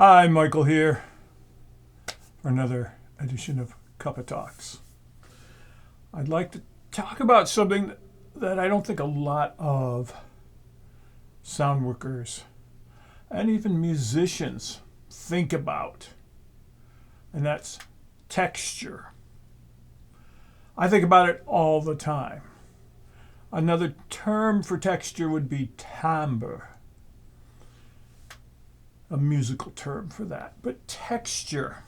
Hi, Michael here for another edition of Cup of Talks. I'd like to talk about something that I don't think a lot of sound workers and even musicians think about, and that's texture. I think about it all the time. Another term for texture would be timbre, a musical term for that. But texture,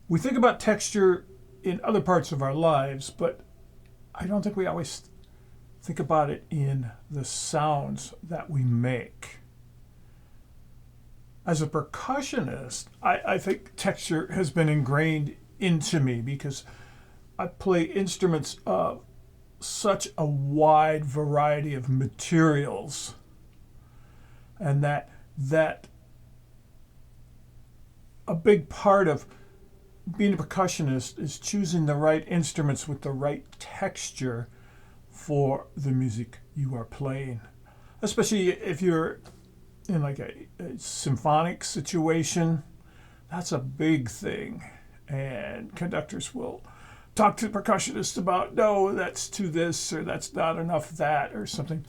we think about texture in other parts of our lives, but I don't think we always think about it in the sounds that we make. As a percussionist, I think texture has been ingrained into me because I play instruments of such a wide variety of materials, and that a big part of being a percussionist is choosing the right instruments with the right texture for the music you are playing. Especially if you're in like a symphonic situation, that's a big thing. And conductors will talk to the percussionist about, no, that's too this, or that's not enough that, or something.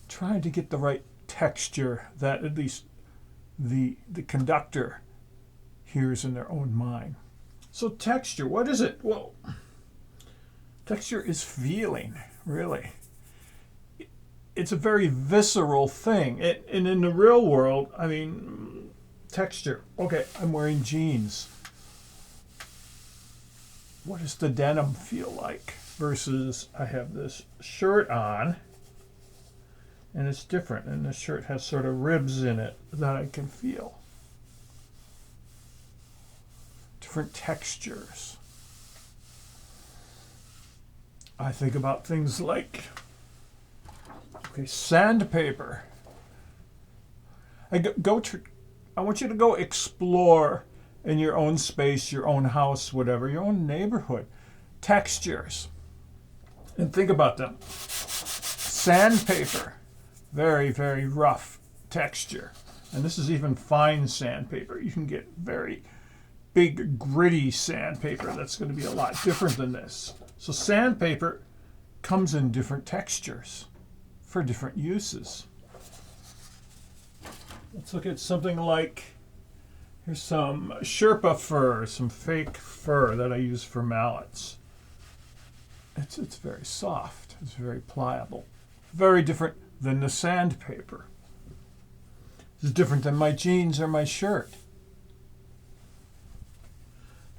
Trying to get the right texture that at least the conductor hears in their own mind. So texture, what is it? Well, texture is feeling, really. It's a very visceral thing. And in the real world, I mean, texture. Okay, I'm wearing jeans. What does the denim feel like? Versus I have this shirt on, and it's different. And the shirt has sort of ribs in it that I can feel. Different textures. I think about things like, sandpaper. I want you to go explore in your own space, your own house, whatever, your own neighborhood. Textures. And think about them. Sandpaper. Very, very rough texture. And this is even fine sandpaper. You can get very big, gritty sandpaper that's going to be a lot different than this. So sandpaper comes in different textures for different uses. Let's look at something like, here's some Sherpa fur, some fake fur that I use for mallets. It's very soft. It's very pliable. Very different than the sandpaper. It's different than my jeans or my shirt.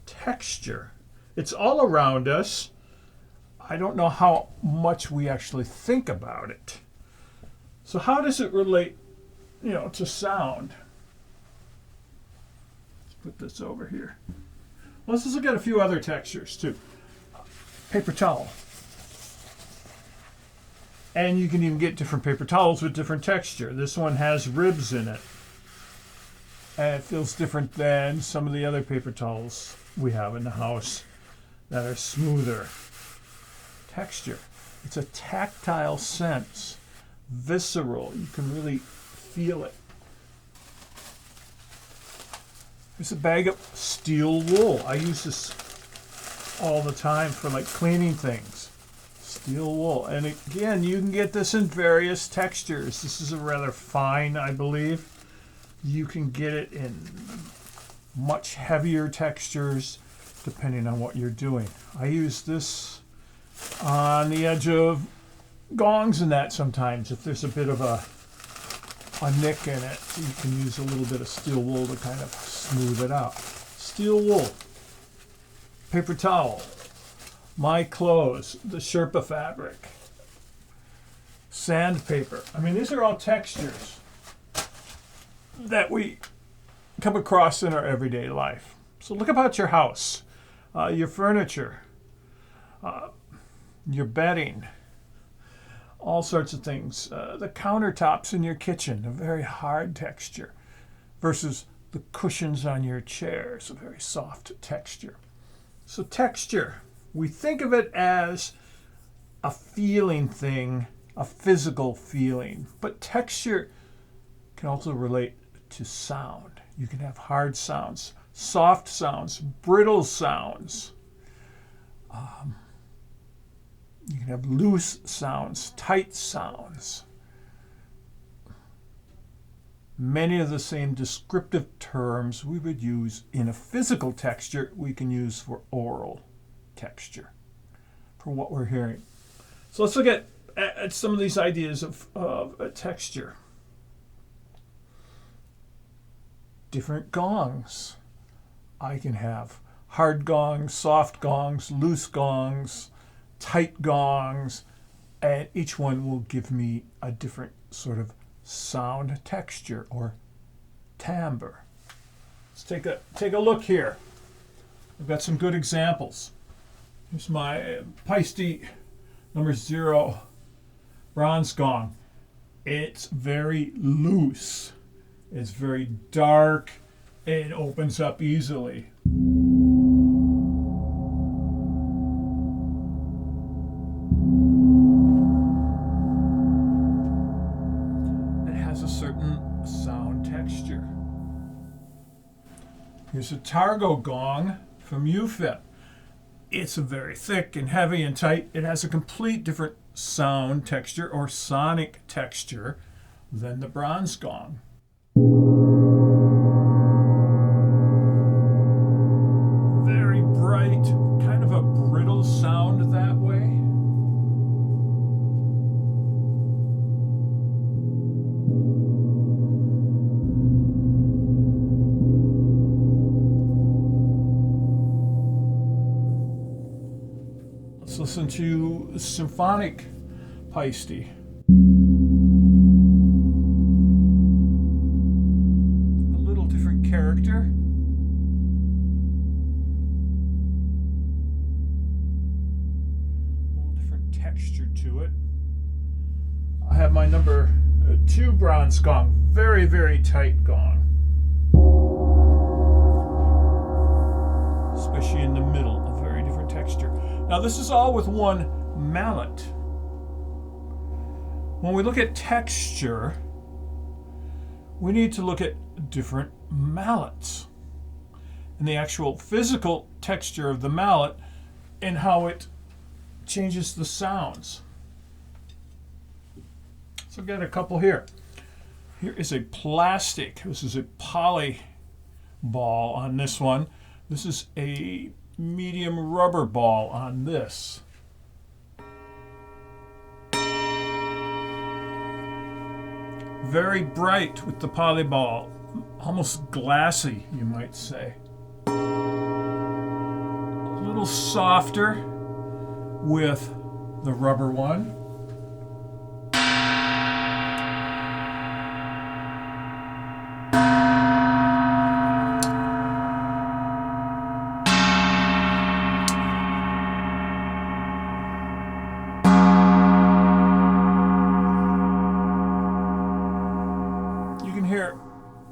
Texture. It's all around us. I don't know how much we actually think about it. So how does it relate, to sound? Let's put this over here. Let's just look at a few other textures too. Paper towel. And you can even get different paper towels with different texture. This one has ribs in it. And it feels different than some of the other paper towels we have in the house that are smoother. Texture. It's a tactile sense. Visceral. You can really feel it. There's a bag of steel wool. I use this all the time for cleaning things. Steel wool. And again, you can get this in various textures. This is a rather fine, I believe. You can get it in much heavier textures depending on what you're doing. I use this on the edge of gongs and that sometimes. If there's a bit of a nick in it, you can use a little bit of steel wool to kind of smooth it out. Steel wool. Paper towel. My clothes. The Sherpa fabric. Sandpaper. I mean, these are all textures that we come across in our everyday life. So look about your house, your furniture, your bedding, all sorts of things. The countertops in your kitchen, a very hard texture, versus the cushions on your chairs, a very soft texture. So texture, we think of it as a feeling thing, a physical feeling, but texture can also relate to sound. You can have hard sounds, soft sounds, brittle sounds. You can have loose sounds, tight sounds. Many of the same descriptive terms we would use in a physical texture, we can use for oral texture, for what we're hearing. So let's look at some of these ideas of texture. Different gongs. I can have hard gongs, soft gongs, loose gongs, tight gongs, and each one will give me a different sort of sound texture or timbre. Let's take a look here. I've got some good examples. Here's my Paiste number 0 bronze gong. It's very loose. It's very dark. It opens up easily. Sound texture. Here's a Targo gong from UFIP. It's very thick and heavy and tight. It has a complete different sound texture or sonic texture than the bronze gong. Very bright, kind of a brittle sound that way. Listen to symphonic Paiste. A little different character. A little different texture to it. I have my number 2 bronze gong. Very, very tight gong. Especially in the middle, a very different texture. Now this is all with one mallet. When we look at texture, we need to look at different mallets and the actual physical texture of the mallet and how it changes the sounds. So I've got a couple here. Here is a plastic. This is a poly ball on this one. This is a medium rubber ball on this. Very bright with the poly ball, almost glassy, you might say. A little softer with the rubber one.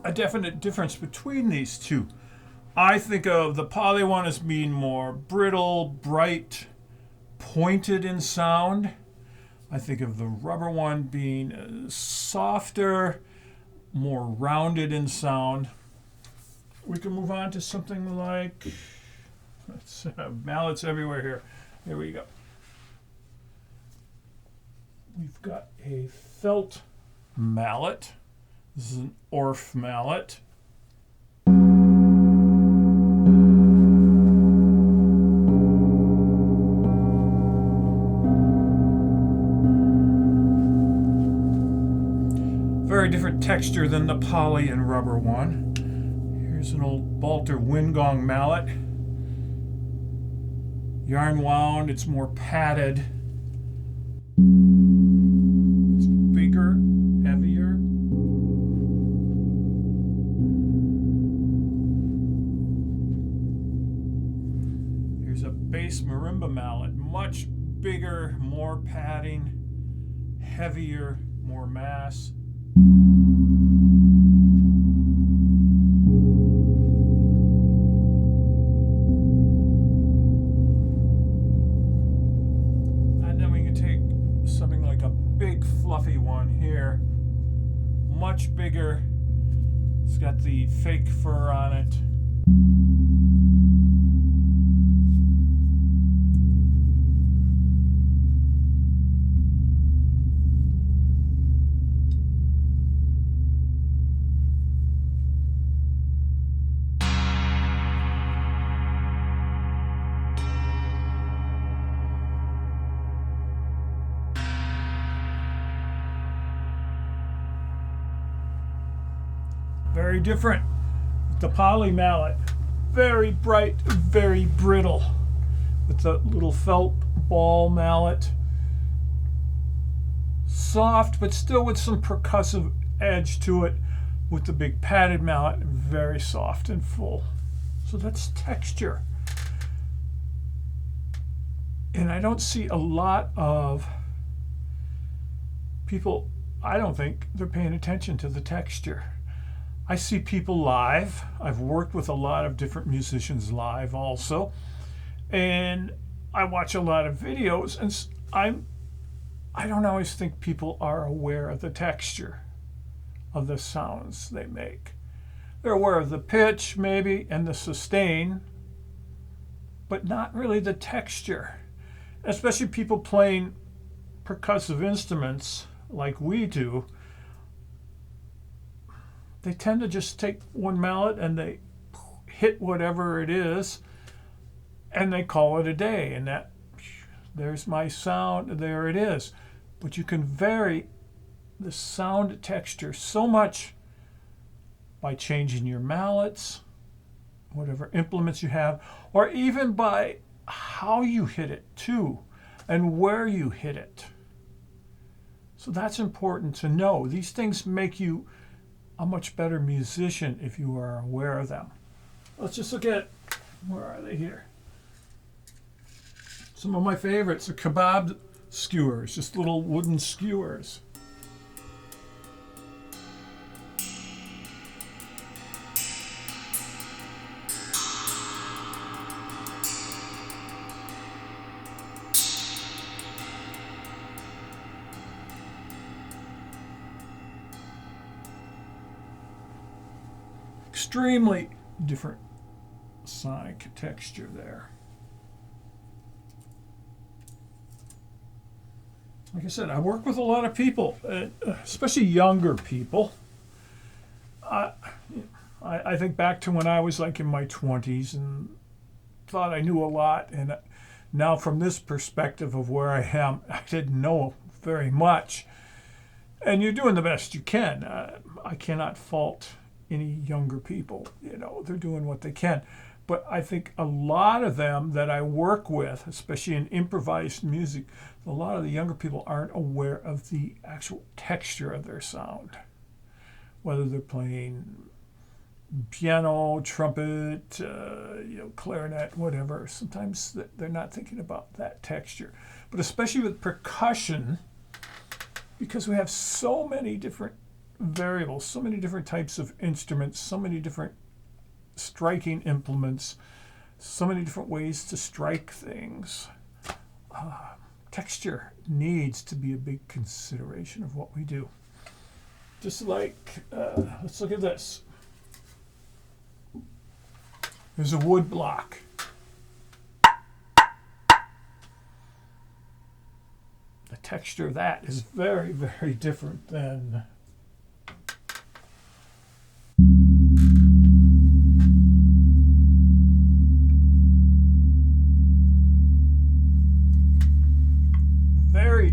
A definite difference between these two. I think of the poly one as being more brittle, bright, pointed in sound. I think of the rubber one being softer, more rounded in sound. We can move on to something like, let's have mallets everywhere here. Here we go. We've got a felt mallet. This is an Orpheus mallet. Very different texture than the poly and rubber one. Here's an old Gibraltar wind gong mallet. Yarn wound, it's more padded. It's bigger, heavier. Here's a bass marimba mallet, much bigger, more padding, heavier, more mass. And then we can take something like a big fluffy one here, much bigger, It's got the fake fur on it. Very different. The poly mallet, very bright, very brittle. With the little felt ball mallet, soft but still with some percussive edge to it. With the big padded mallet, very soft and full. So that's texture. And I don't see a lot of people, I don't think they're paying attention to the texture. I see people live. I've worked with a lot of different musicians live also. And I watch a lot of videos, and I don't always think people are aware of the texture of the sounds they make. They're aware of the pitch maybe and the sustain, but not really the texture. Especially people playing percussive instruments like we do. They tend to just take one mallet and they hit whatever it is and they call it a day. And that, there's my sound, there it is. But you can vary the sound texture so much by changing your mallets, whatever implements you have, or even by how you hit it too, and where you hit it. So that's important to know. These things make you a much better musician if you are aware of them. Let's just look at, where are they here? Some of my favorites are kebab skewers, just little wooden skewers. Extremely different sonic texture there. Like I said, I work with a lot of people, especially younger people. I think back to when I was like in my 20s and thought I knew a lot, and now from this perspective of where I am, I didn't know very much. And you're doing the best you can. I cannot fault any younger people. You know, they're doing what they can. But I think a lot of them that I work with, especially in improvised music, a lot of the younger people aren't aware of the actual texture of their sound. Whether they're playing piano, trumpet, clarinet, whatever. Sometimes they're not thinking about that texture. But especially with percussion, because we have so many different variables, so many different types of instruments, so many different striking implements, so many different ways to strike things. Texture needs to be a big consideration of what we do. Just like, let's look at this. There's a wood block. The texture of that is very, very different than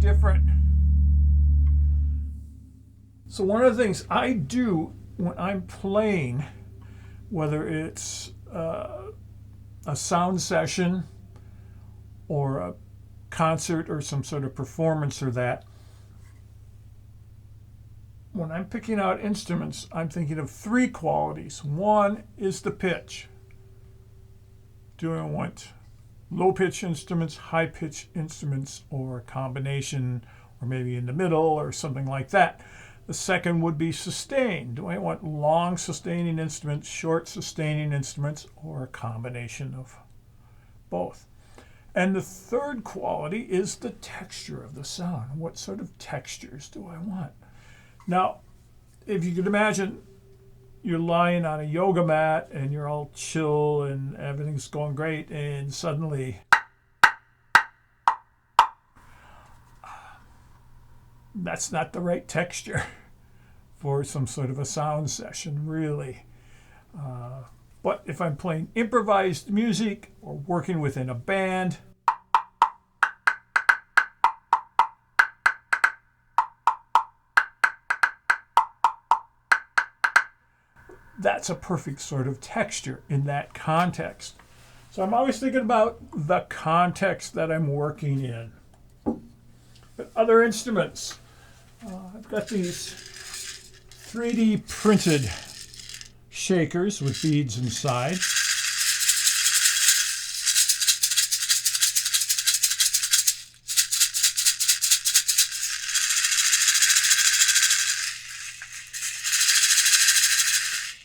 different. So one of the things I do when I'm playing, whether it's a sound session or a concert or some sort of performance or that, when I'm picking out instruments, I'm thinking of three qualities. One is the pitch. Do I want low-pitch instruments, high-pitch instruments, or a combination, or maybe in the middle, or something like that. The second would be sustain. Do I want long sustaining instruments, short sustaining instruments, or a combination of both? And the third quality is the texture of the sound. What sort of textures do I want? Now, if you could imagine you're lying on a yoga mat and you're all chill and everything's going great, and suddenly that's not the right texture for some sort of a sound session, really. But if I'm playing improvised music or working within a band, that's a perfect sort of texture in that context. So I'm always thinking about the context that I'm working in. But other instruments, I've got these 3D printed shakers with beads inside.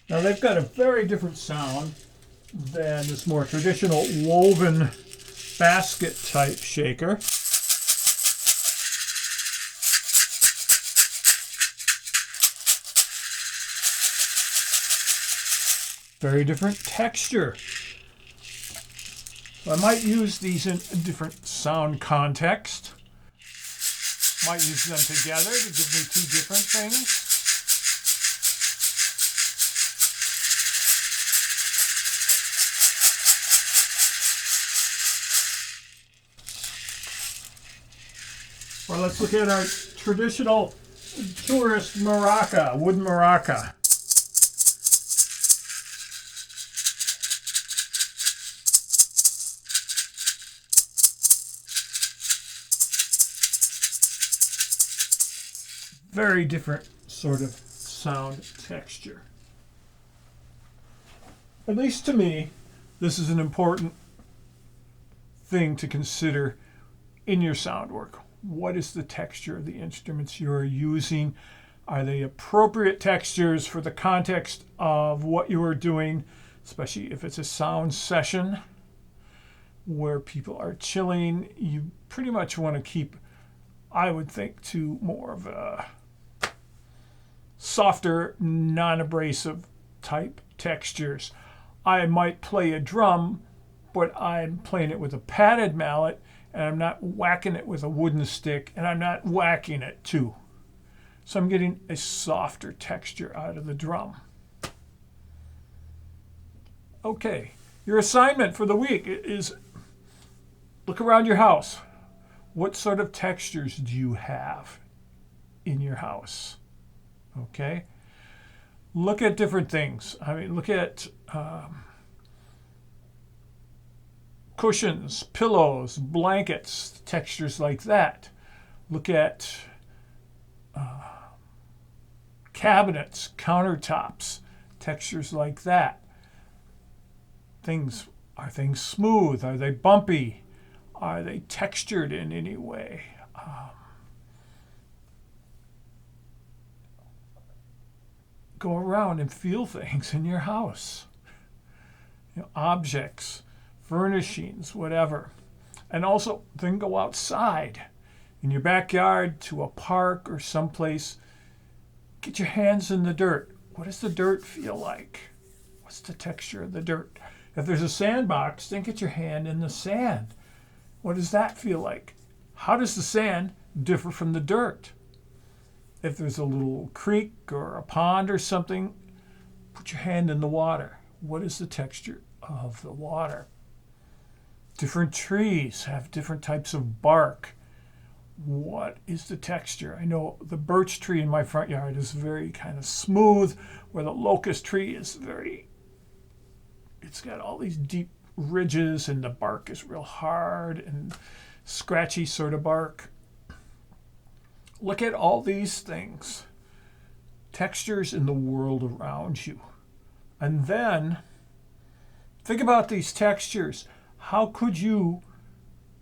Now they've got a very different sound than this more traditional woven basket type shaker. Very different texture. So I might use these in a different sound context. Might use them together to give me two different things. Or let's look at our traditional tourist maraca, wooden maraca. Very different sort of sound texture. At least to me, this is an important thing to consider in your sound work. What is the texture of the instruments you're using? Are they appropriate textures for the context of what you are doing, especially if it's a sound session where people are chilling? You pretty much want to keep, I would think, to more of a softer, non-abrasive type textures. I might play a drum, but I'm playing it with a padded mallet, and I'm not whacking it with a wooden stick, and I'm not whacking it too. So I'm getting a softer texture out of the drum. Okay, your assignment for the week is look around your house. What sort of textures do you have in your house? Okay, look at different things. I mean, look at cushions, pillows, blankets, textures like that. Look at cabinets, countertops, textures like that. Are things smooth? Are they bumpy? Are they textured in any way? Go around and feel things in your house. Objects, furnishings, whatever. And also then go outside in your backyard to a park or someplace. Get your hands in the dirt. What does the dirt feel like? What's the texture of the dirt? If there's a sandbox, then get your hand in the sand. What does that feel like? How does the sand differ from the dirt? If there's a little creek or a pond or something, put your hand in the water. What is the texture of the water? Different trees have different types of bark. What is the texture? I know the birch tree in my front yard is very kind of smooth, where the locust tree is it's got all these deep ridges, and the bark is real hard and scratchy sort of bark. Look at all these things, textures in the world around you. And then think about these textures. How could you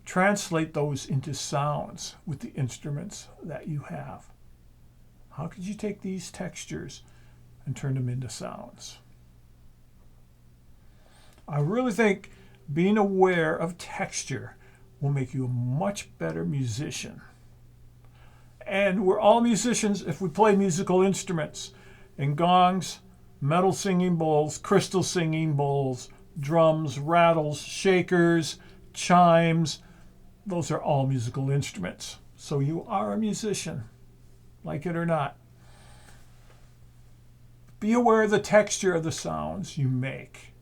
translate those into sounds with the instruments that you have? How could you take these textures and turn them into sounds? I really think being aware of texture will make you a much better musician. And we're all musicians if we play musical instruments. And gongs metal singing bowls, crystal singing bowls, drums, rattles, shakers, chimes. Those are all musical instruments. So you are a musician, like it or not. Be aware of the texture of the sounds you make.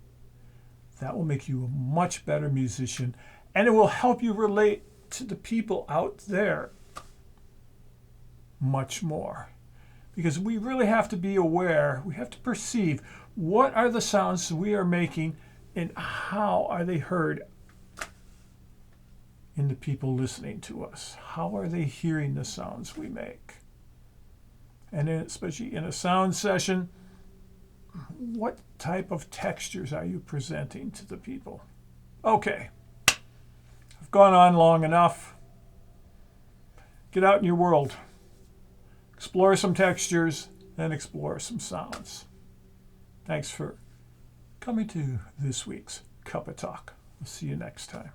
That will make you a much better musician, and it will help you relate to the people out there much more. Because we really have to be aware, we have to perceive what are the sounds we are making and how are they heard in the people listening to us. How are they hearing the sounds we make? And especially in a sound session, what type of textures are you presenting to the people? Okay, I've gone on long enough. Get out in your world. Explore some textures, then explore some sounds. Thanks for coming to this week's Cup of Talk. I'll see you next time.